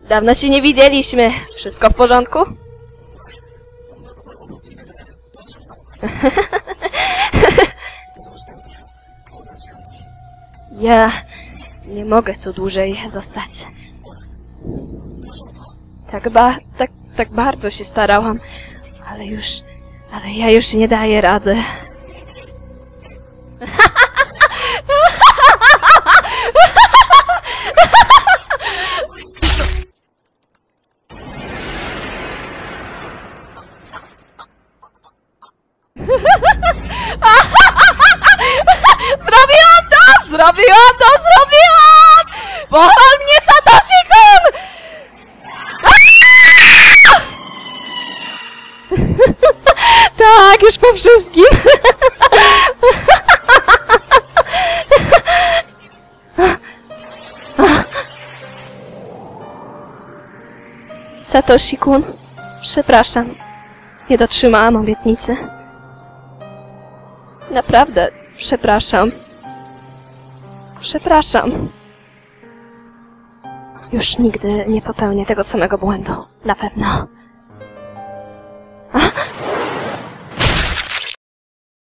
Dawno się nie widzieliśmy. Wszystko w porządku? Ja nie mogę tu dłużej zostać. Tak bardzo się starałam, ale ja już nie daję rady. Zrobiłam to! Pochwal mnie, Satoshi-kun! Tak, już po wszystkim. Satoshi-kun, przepraszam. Nie dotrzymałam obietnicy. Naprawdę, przepraszam. Przepraszam. Już nigdy nie popełnię tego samego błędu. Na pewno.